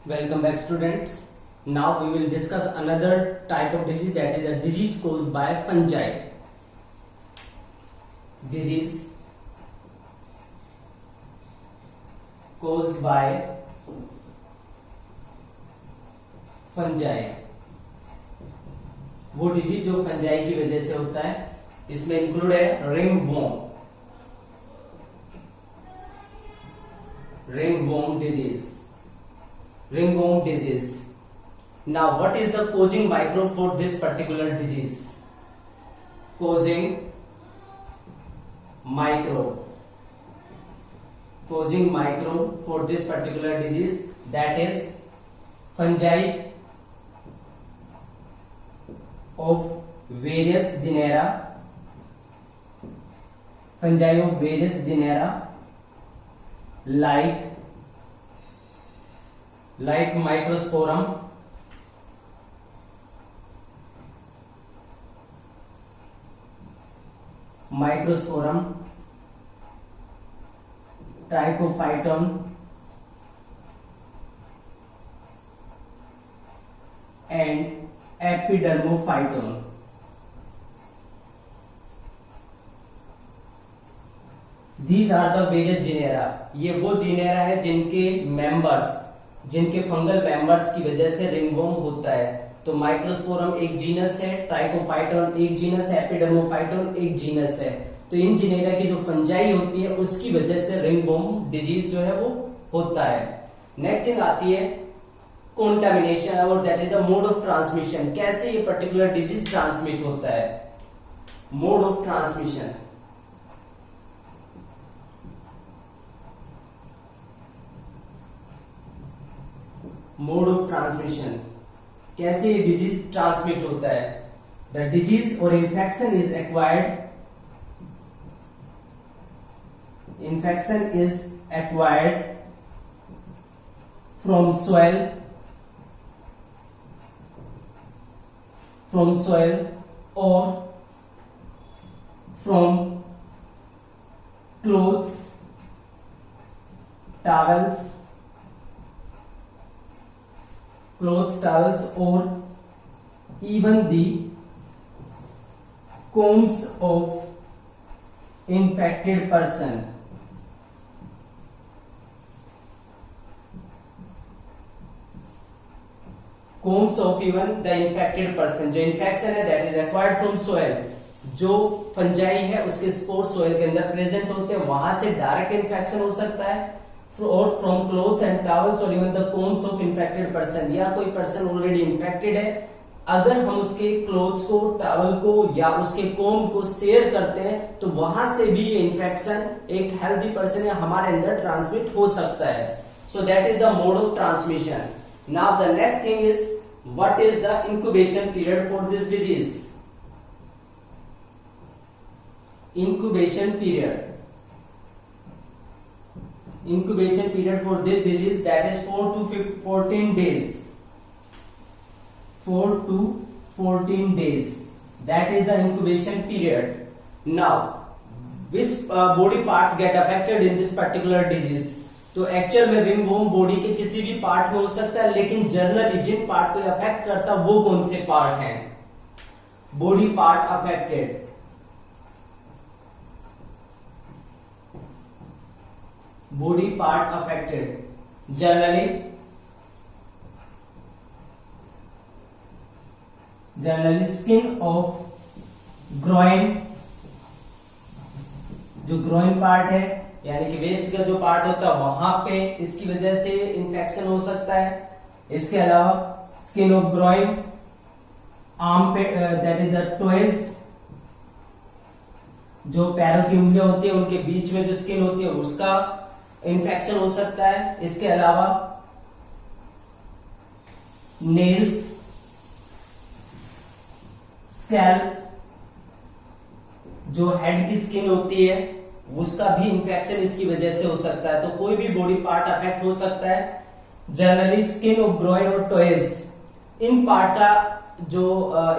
Welcome back, students. Now we will discuss another type of disease, that is a disease caused by fungi. Disease caused by fungi. वो disease जो fungi की वजह से होता है, इसमें इंक्लूड है ringworm disease. Ringworm disease. Now, what is the causing microbe for this particular disease? Causing microbe for this particular disease, that is fungi of various genera, like Microsporum, Trichophyton, and Epidermophyton. These are the various genera. ये वो genera है जिनके fungal members की वजह से ringworm होता है. तो माइक्रोस्पोरम एक जीनस है, ट्राइकोफाइटोन एक जीनस है, एपिडर्मोफाइटोन एक जीनस है. तो इन जीनेरा की जो फंजाई होती है उसकी वजह से रिंगवॉर्म डिजीज जो है वो होता है. नेक्स्ट थिंग आती है कॉन्टामिनेशन, और that is the mode of transmission. कैसे ये पर्टिकुलर डिजीज ट्रांसमिट होता है? Mode of transmission. Mode of transmission, कैसे ये डिजीज ट्रांसमिट होता है? द डिजीज और infection is acquired from soil or from clothes, towels, or even the combs of infected person. Combs of even the infected person. जो infection है that is acquired from soil. जो fungi है उसके spore soil के अंदर present होते हैं, वहां से डायरेक्ट इन्फेक्शन हो सकता है, और फ्रॉम क्लोथ्स एंड टॉवल्स और even the combs of infected person. या कोई पर्सन ऑलरेडी इन्फेक्टेड है, अगर हम उसके क्लोथ्स को, टॉवल को या उसके कोम को शेयर करते हैं तो वहां से भी ये इन्फेक्शन एक हेल्दी पर्सन या हमारे अंदर ट्रांसमिट हो सकता है. So that is the mode of transmission. Now the next thing is what is the incubation period for this disease. Incubation period for this disease, that is 4 to 14 days. 4 to 14 days. That is the incubation period. Now, which body parts get affected in this particular disease? तो actual में ringworm body के किसी भी part में हो सकता है, लेकिन जनरली जिन पार्ट को अफेक्ट करता है वो कौन से पार्ट हैं? Body part affected. Body part affected, generally skin of groin. जो groin पार्ट है यानी कि वेस्ट का जो पार्ट होता है वहां पे इसकी वजह से इंफेक्शन हो सकता है. इसके अलावा स्किन ऑफ groin, आर्म पे, दैट इज द टोएज. जो पैरों की उंगलियां होती है उनके बीच में जो स्किन होती है उसका इन्फेक्शन हो सकता है. इसके अलावा नेल्स, स्कैल्प, जो हेड की स्किन होती है उसका भी इन्फेक्शन इसकी वजह से हो सकता है. तो कोई भी बॉडी पार्ट अफेक्ट हो सकता है. जनरली स्किन ऑफ ग्रोइन और टोएज, इन पार्ट का जो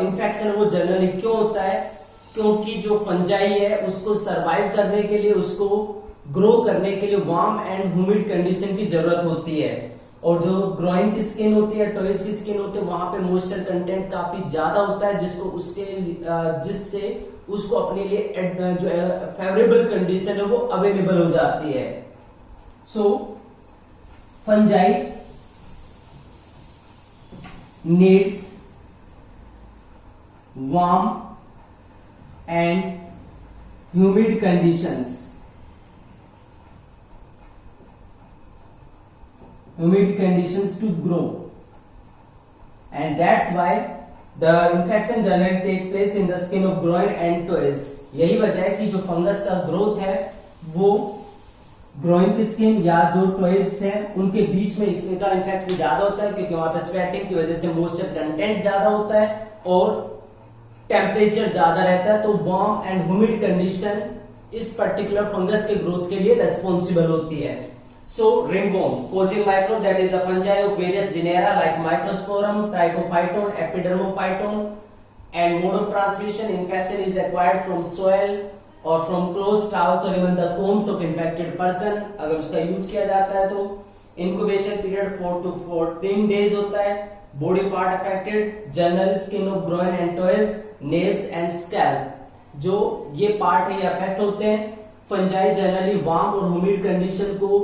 इन्फेक्शन वो जनरली क्यों होता है? क्योंकि जो फंजाई है उसको सरवाइव करने के लिए, उसको ग्रो करने के लिए वार्म एंड ह्यूमिड कंडीशन की जरूरत होती है, और जो ग्रोइन की स्किन होती है, टॉयज की स्किन होती है, वहां पे मॉइस्चर कंटेंट काफी ज्यादा होता है, जिससे उसको अपने लिए जो फेवरेबल कंडीशन है वो अवेलेबल हो जाती है। So fungi needs warm and humid conditions, to grow, and that's why the infection generally take place in the skin of groin and toes। यही वजह है कि जो फंगस का ग्रोथ है वो ग्रोइन की स्किन या जो टॉयज है उनके बीच में इसका इन्फेक्शन ज्यादा होता है, क्योंकि वहां पे स्वेटिंग की वजह से मॉइस्चर कंटेंट ज्यादा होता है और टेम्परेचर ज्यादा रहता है, तो वार्म एंड ह्यूमिड कंडीशन इस पर्टिकुलर फंगस के ग्रोथ के लिए रेस्पॉन्सिबल होती है। So ringworm causing microbe, that is the fungi of various genera like Microsporum, Trichophyton, Epidermophyton, and mode of transmission, infection is acquired from soil or from clothes, towels or even the combs of infected person। अगर उसका use किया जाता है तो incubation period 4 to 14 days होता है। body part affected, general skin of groin and toes, nails and scalp, जो ये पार्ट है ये अफेक्ट होते हैं। फंजाई जनरली वार्म और ह्यूमिड कंडीशन को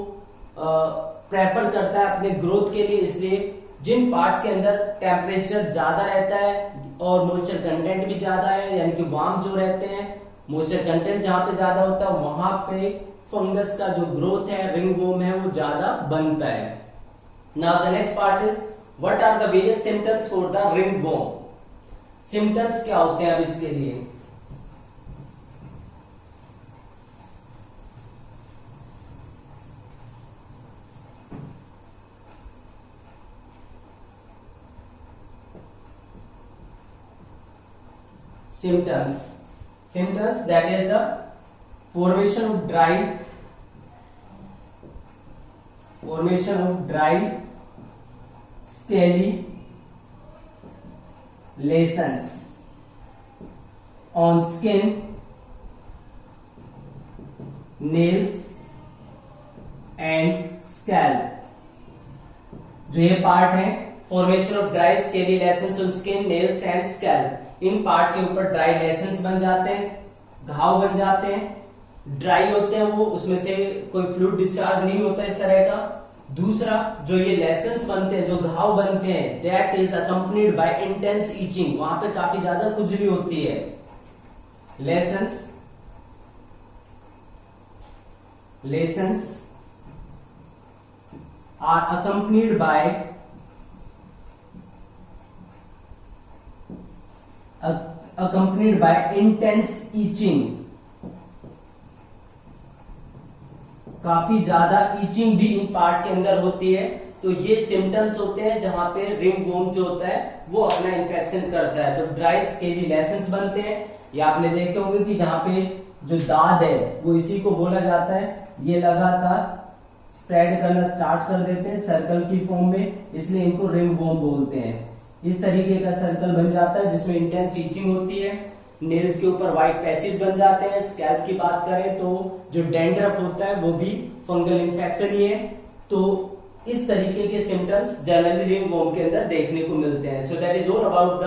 प्रेफर करता है अपने ग्रोथ के लिए, इसलिए जिन पार्ट्स के अंदर टेम्परेचर ज्यादा रहता है और मॉइस्चर कंटेंट भी ज्यादा है, यानी कि वार्म जो रहते हैं, मॉइस्चर कंटेंट जहां पे ज्यादा होता है वहां पे फंगस का जो ग्रोथ है, रिंगवर्म है, वो ज्यादा बनता है। Now the next part is what are the various symptoms for the ringworm. Symptoms क्या होते हैं अब इसके लिए? Symptoms that is the formation of dry scaly lesions on skin, nails and scalp। जो ये पार्ट है formation of dry scaly lesions on skin, nails and scalp, in part के ऊपर ड्राई लेशंस बन जाते हैं, घाव बन जाते हैं, ड्राई होते हैं वो, उसमें से कोई फ्लूइड डिस्चार्ज नहीं होता इस तरह का। दूसरा, जो ये लेशंस बनते हैं, जो घाव बनते हैं, that is accompanied by intense itching, वहां पे काफी ज्यादा खुजली होती है। Lesions are accompanied by intense itching, काफी ज्यादा ईचिंग भी इन पार्ट के अंदर होती है। तो ये सिम्टम्स होते हैं जहां पे रिंगवर्म जो होता है वो अपना इन्फेक्शन करता है। तो ड्राई स्केली लेशंस बनते हैं, या आपने देखे होंगे कि जहां पे जो दाद है वो इसी को बोला जाता है, ये लगातार स्प्रेड करना स्टार्ट कर देते हैं सर्कल की फॉर्म में, इसलिए इनको रिंगवर्म बोलते हैं। इस तरीके का सर्कल बन जाता है जिसमें इंटेंस ईचिंग होती है, नेल्स के ऊपर व्हाइट पैचेस बन जाते हैं। स्कैल्प की बात करें तो जो डैंड्रफ होता है वो भी फंगल इन्फेक्शन ही है। तो इस तरीके के सिम्टम्स जनरली रिंगवर्म के अंदर देखने को मिलते हैं। So that is all about the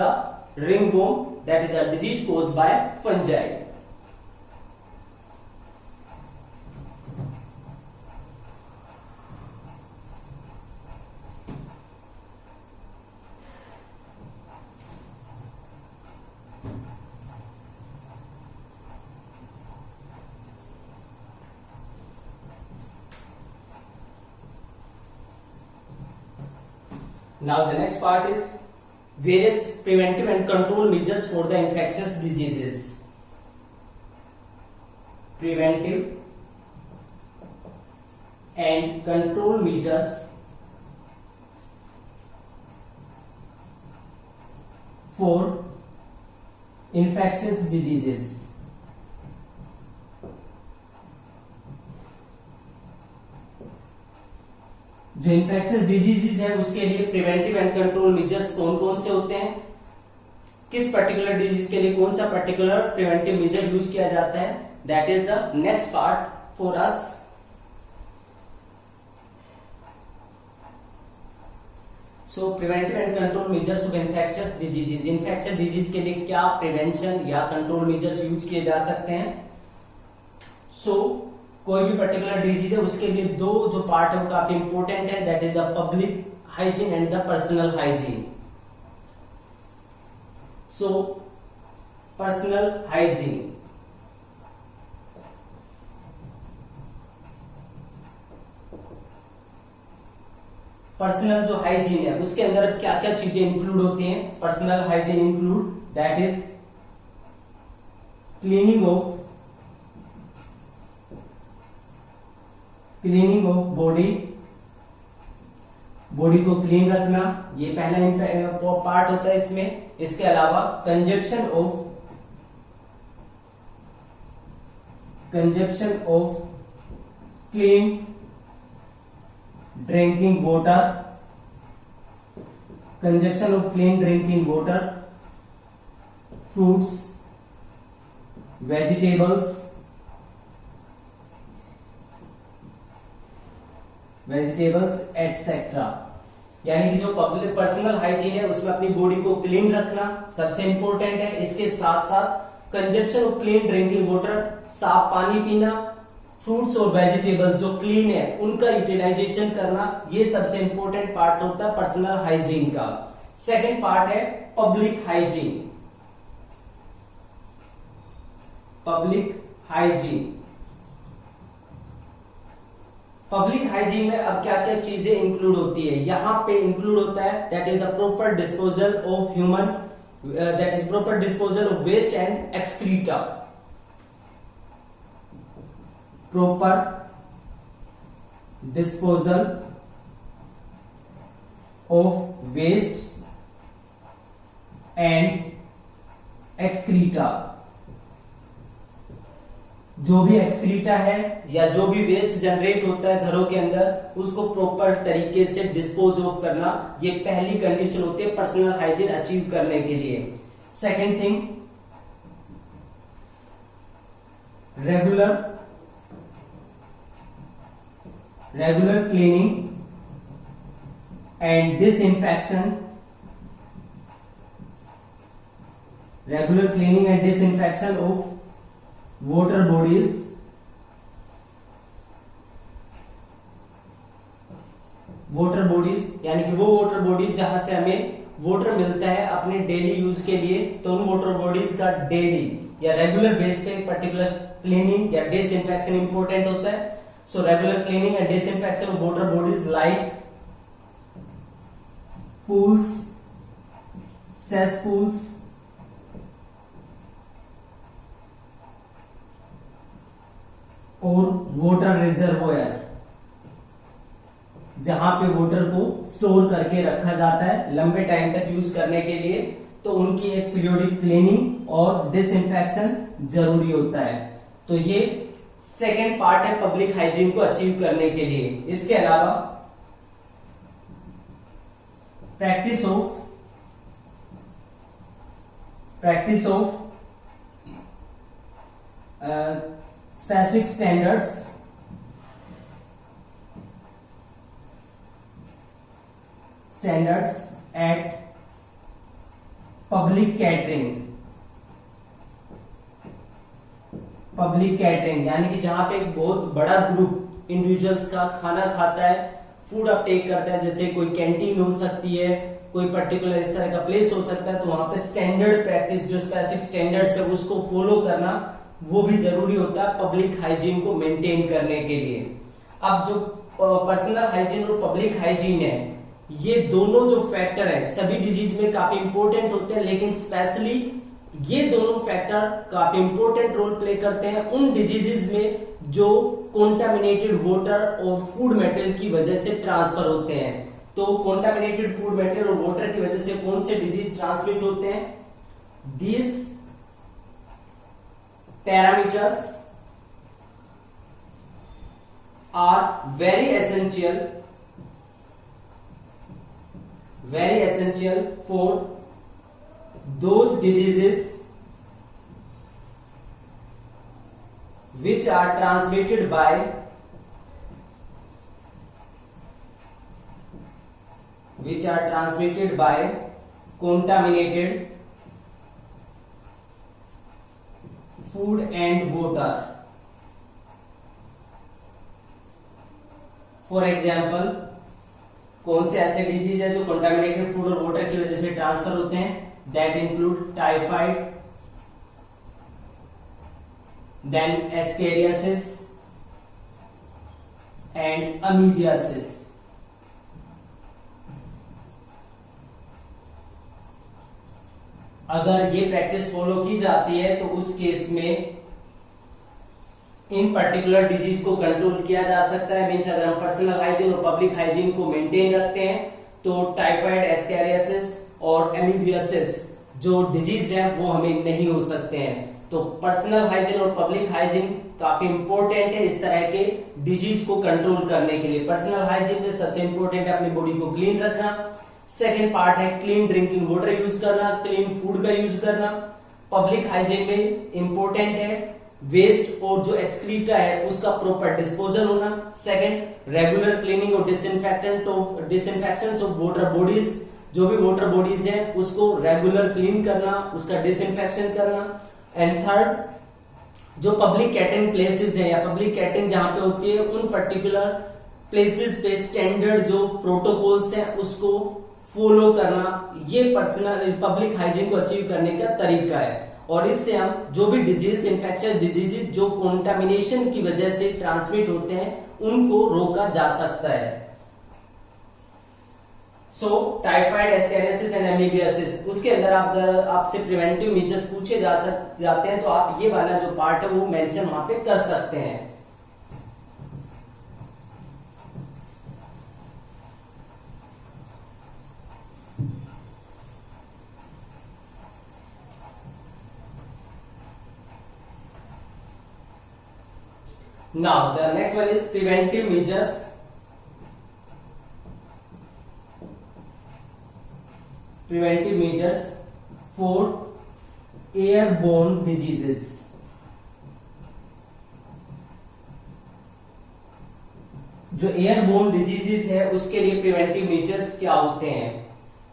ringworm, that is a disease caused by fungi. Now the next part is various preventive and control measures for the infectious diseases. Preventive and control measures for infectious diseases। जो infectious diseases है उसके लिए preventive and control measures कौन कौन से होते हैं, किस पर्टिकुलर डिजीज के लिए कौन सा पर्टिकुलर प्रिवेंटिव मेजर यूज किया जाता है, that is the next part for us. So preventive and control measures of infectious diseases, infectious disease के लिए क्या प्रिवेंशन या कंट्रोल मेजर्स यूज किए जा सकते हैं। सो कोई भी पर्टिकुलर डिजीज है उसके लिए दो जो पार्ट है वो काफी इंपॉर्टेंट है, that is the public hygiene and the personal hygiene. So personal hygiene, personal जो हाइजीन है उसके अंदर क्या क्या चीजें इंक्लूड होती हैं। Personal hygiene include that is cleaning of body, body को क्लीन रखना, ये पहला पार्ट होता है इसमें। इसके अलावा consumption of clean drinking water, consumption of clean drinking water, fruits, vegetables etcetera. यानी कि जो पब्लिक पर्सनल हाइजीन है उसमें अपनी बॉडी को क्लीन रखना सबसे इंपॉर्टेंट है। इसके साथ साथ consumption of clean drinking water, साफ पानी पीना, फ्रूट्स और वेजिटेबल्स जो क्लीन है उनका यूटिलाइजेशन करना, ये सबसे इंपॉर्टेंट पार्ट होता है पर्सनल हाइजीन का। सेकंड पार्ट है public hygiene. Public hygiene, public hygiene में अब क्या क्या चीजें इंक्लूड होती है, यहां पे इंक्लूड होता है that is the proper disposal of human, that is proper disposal of waste and excreta, proper disposal of waste and excreta. जो भी एक्सक्रीटा है या जो भी वेस्ट जनरेट होता है घरों के अंदर उसको प्रॉपर तरीके से डिस्पोज ऑफ करना, ये पहली कंडीशन होती है पर्सनल हाइजीन अचीव करने के लिए। Second thing, regular cleaning and disinfection, regular cleaning and disinfection of water bodies, यानी कि वो वाटर बॉडीज जहां से हमें वाटर मिलता है अपने डेली यूज के लिए, तो उन वाटर बॉडीज का डेली या रेगुलर बेस पे पर्टिकुलर क्लीनिंग या डिसइंफेक्शन इंपॉर्टेंट होता है। So regular cleaning and disinfection of water bodies like pools, cesspools, और वाटर रिजर्वोयर जहां पे वाटर को स्टोर करके रखा जाता है लंबे टाइम तक यूज करने के लिए, तो उनकी एक पीरियोडिक क्लीनिंग और डिसइंफेक्शन जरूरी होता है। तो ये सेकेंड पार्ट है पब्लिक हाइजीन को अचीव करने के लिए। इसके अलावा practice of specific standards at public catering, यानी कि जहां पे एक बहुत बड़ा ग्रुप इंडिविजुअल्स का खाना खाता है, फूड अपटेक करता है, जैसे कोई कैंटीन हो सकती है, कोई पर्टिकुलर इस तरह का प्लेस हो सकता है, तो वहां पे स्टैंडर्ड प्रैक्टिस जो स्पेसिफिक स्टैंडर्ड्स है उसको फॉलो करना वो भी जरूरी होता है पब्लिक हाइजीन को मेंटेन करने के लिए। अब जो पर्सनल हाइजीन और पब्लिक हाइजीन है, ये दोनों जो फैक्टर है सभी डिजीज में काफी इंपॉर्टेंट होते हैं, लेकिन स्पेशली ये दोनों फैक्टर काफी इंपॉर्टेंट रोल प्ले करते हैं उन डिजीजेस में जो कॉन्टामिनेटेड वाटर और फूड मटेरियल की वजह से ट्रांसफर होते हैं। तो कॉन्टामिनेटेड फूड मटेरियल और वाटर की वजह से कौन से डिजीज ट्रांसमिट होते हैं? These parameters are very essential for those diseases which are transmitted by which are transmitted by contaminated food and water. For example, कौन से ऐसे डिजीज है जो कंटामिनेटेड फूड और वाटर की वजह से ट्रांसफर होते हैं? That include typhoid, then ascariasis and amoebiasis. अगर ये प्रैक्टिस फॉलो की जाती है तो उस केस में इन पर्टिकुलर डिजीज को कंट्रोल किया जा सकता है. मींस अगर हम पर्सनल हाइजीन और पब्लिक हाइजीन को मेंटेन रखते हैं तो टाइफाइड, एस्केरियासिस और एमीबियासिस जो डिजीज है वो हमें नहीं हो सकते हैं. तो पर्सनल हाइजीन और पब्लिक हाइजीन काफी इंपॉर्टेंट है इस तरह के डिजीज को कंट्रोल करने के लिए. पर्सनल हाइजीन में सबसे इंपॉर्टेंट है अपनी बॉडी को क्लीन रखना. सेकेंड पार्ट है क्लीन ड्रिंकिंग वाटर यूज करना, क्लीन फूड का यूज करना. पब्लिक हाइजीन में इंपॉर्टेंट है वेस्ट और जो एक्सक्रीटा है उसका प्रॉपर डिस्पोजल होना. सेकंड, रेगुलर क्लीनिंग और डिसइंफेक्शन ऑफ वाटर बॉडीज. जो भी वाटर बॉडीज है उसको रेगुलर क्लीन करना, उसका डिसइंफेक्शन करना. एंड थर्ड, जो पब्लिक कैटरिंग प्लेसेस है या पब्लिक कैटरिंग जहां पे होती है उन पर्टिकुलर प्लेसेस पे स्टैंडर्ड जो प्रोटोकॉल्स है उसको फॉलो करना. ये पर्सनल पब्लिक हाइजीन को अचीव करने का तरीका है. और इससे हम जो भी डिजीज, इन्फेक्शियस डिजीज जो कंटामिनेशन की वजह से ट्रांसमिट होते हैं उनको रोका जा सकता है. सो टाइफाइड, एस्केरियासिस एंड एमीबियासिस, उसके अंदर अगर आपसे प्रिवेंटिव मेजर्स पूछे जाते हैं तो आप ये वाला जो पार्ट है वो मेंशन वहां पे कर सकते हैं. Now the next one is preventive measures. Preventive measures for airborne diseases. जो एयरबोर्न डिजीजेस है उसके लिए प्रिवेंटिव मेजर्स क्या होते हैं?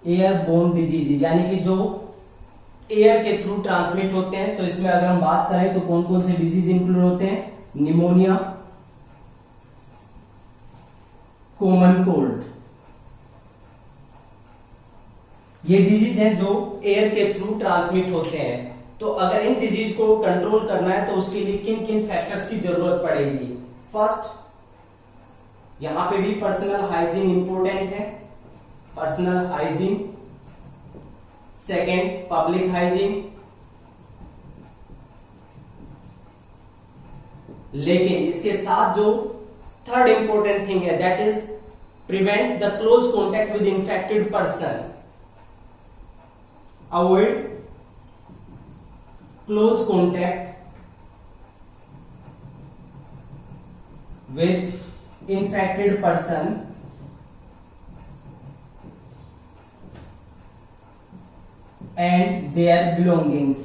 एयरबोर्न डिजीज यानी कि जो एयर के थ्रू ट्रांसमिट होते हैं. तो इसमें अगर हम बात करें तो कौन कौन से डिजीज इंक्लूड होते हैं? Pneumonia, common cold. ये डिजीज हैं जो एयर के थ्रू ट्रांसमिट होते हैं. तो अगर इन डिजीज को कंट्रोल करना है तो उसके लिए किन किन फैक्टर्स की जरूरत पड़ेगी? फर्स्ट, यहां पे भी पर्सनल हाइजीन इंपॉर्टेंट है. Personal hygiene. Second, public hygiene. लेकिन इसके साथ जो थर्ड इंपॉर्टेंट थिंग है that is prevent the close contact with infected person. Avoid close contact with infected person and their belongings.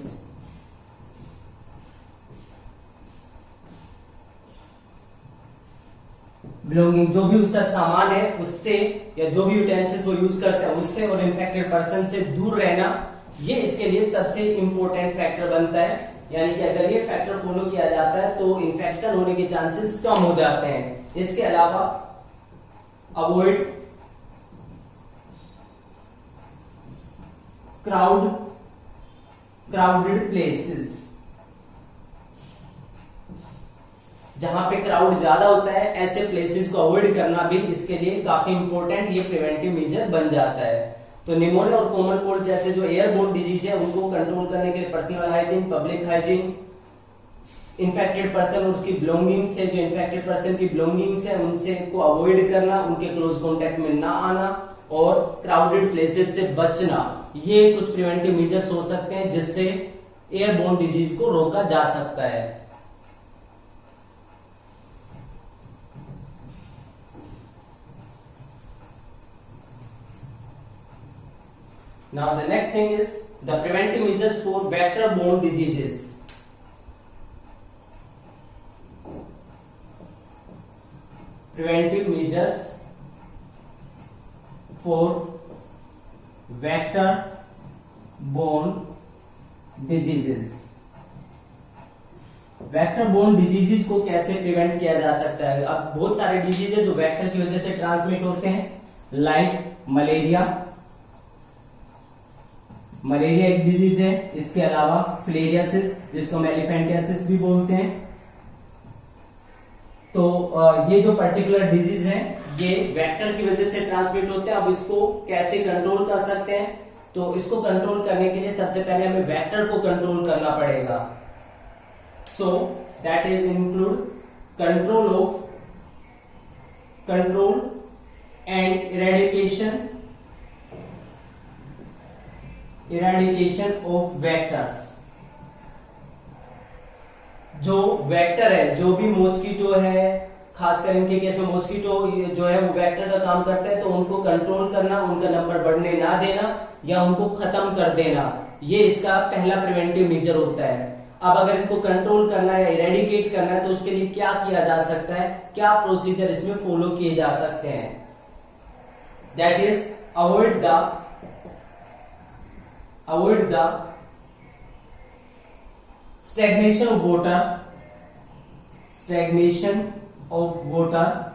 Belonging जो भी उसका सामान है उससे या जो भी यूटेंसिल्स वो यूज करता है उससे और इन्फेक्टेड पर्सन से दूर रहना, ये इसके लिए सबसे इंपॉर्टेंट फैक्टर बनता है. यानी कि अगर ये फैक्टर फॉलो किया जाता है तो इन्फेक्शन होने के चांसेस कम हो जाते हैं. इसके अलावा अवॉइड क्राउडेड प्लेसेस. जहां पे क्राउड ज्यादा होता है ऐसे प्लेसेस को अवॉइड करना भी इसके लिए काफी इंपॉर्टेंट ये प्रिवेंटिव मेजर बन जाता है. तो निमोनिया और कॉमन कोल्ड जैसे जो एयरबोर्न डिजीज है उनको कंट्रोल करने के लिए personal hygiene, public hygiene, infected person और उसकी बिलोंगिंग्स है, जो इन्फेक्टेड पर्सन की बिलोंगिंग्स है उनसे को अवॉइड करना, उनके क्लोज कॉन्टेक्ट में ना आना और क्राउडेड प्लेसेस से बचना, ये कुछ प्रिवेंटिव मेजर्स हो सकते हैं जिससे एयरबोर्न डिजीज को रोका जा सकता है. Now the next thing is the preventive measures for vector-borne diseases. Preventive measures for vector borne diseases. Vector borne diseases को कैसे प्रिवेंट किया जा सकता है? अब बहुत सारे डिजीज है जो वेक्टर की वजह से ट्रांसमिट होते हैं, लाइक मलेरिया। मलेरिया एक डिजीज है। इसके अलावा फिलेरियासिस, जिसको हम एलिफेंटियासिस भी बोलते हैं। तो ये जो पर्टिकुलर डिजीज है ये वेक्टर की वजह से ट्रांसमिट होते हैं। अब इसको कैसे कंट्रोल कर सकते हैं? तो इसको कंट्रोल करने के लिए सबसे पहले हमें वेक्टर को कंट्रोल करना पड़ेगा। So that is include control and eradication of vectors. जो वेक्टर है, जो भी मॉस्किटो है, खासकर इनके केस में मॉस्किटो जो है वो वेक्टर का काम करते हैं, तो उनको कंट्रोल करना, उनका नंबर बढ़ने ना देना या उनको खत्म कर देना, ये इसका पहला प्रिवेंटिव मेजर होता है। अब अगर इनको कंट्रोल करना है या इरेडिकेट करना है तो उसके लिए क्या किया जा सकता है, क्या प्रोसीजर इसमें फॉलो किए जा सकते हैं? That is avoid the stagnation of water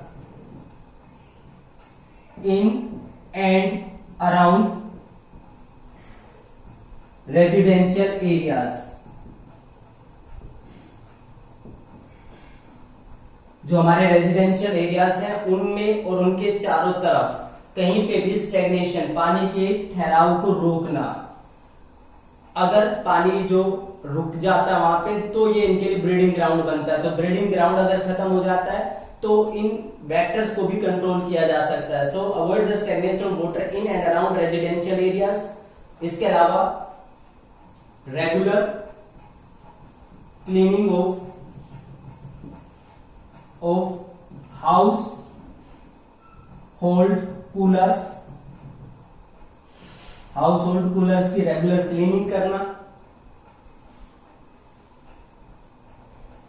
in and around residential areas। जो हमारे रेजिडेंशियल एरियाज हैं उनमें और उनके चारों तरफ कहीं पे भी स्टेग्नेशन, पानी के ठहराव को रोकना। अगर पानी जो रुक जाता है वहां पे तो ये इनके लिए ब्रीडिंग ग्राउंड बनता है। तो ब्रीडिंग ग्राउंड अगर खत्म हो जाता है तो इन वेक्टर्स को भी कंट्रोल किया जा सकता है। So avoid the stagnation of water in and around residential areas. इसके अलावा regular cleaning of household coolers की रेगुलर क्लीनिंग करना।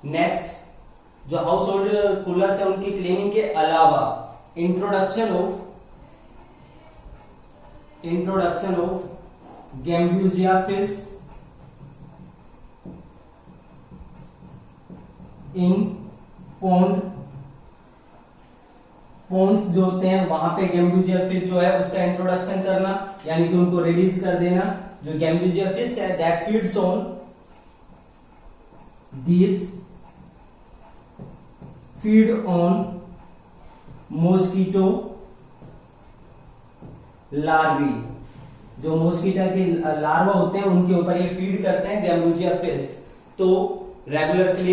नेक्स्ट, जो हाउस होल्ड कूलर्स है उनकी क्लीनिंग के अलावा introduction of gambusia fish in ponds जो होते हैं वहां पे गैम्ब्यूजिया फिश जो है उसका इंट्रोडक्शन करना, यानी कि उनको रिलीज कर देना। जो गैम्ब्यूजिया फिश है that feeds on mosquito larvae. जो मॉस्किटो के लार्वा होते हैं उनके ऊपर ये फीड करते हैं गैम्ब्यूजिया फिश। तो रेगुलर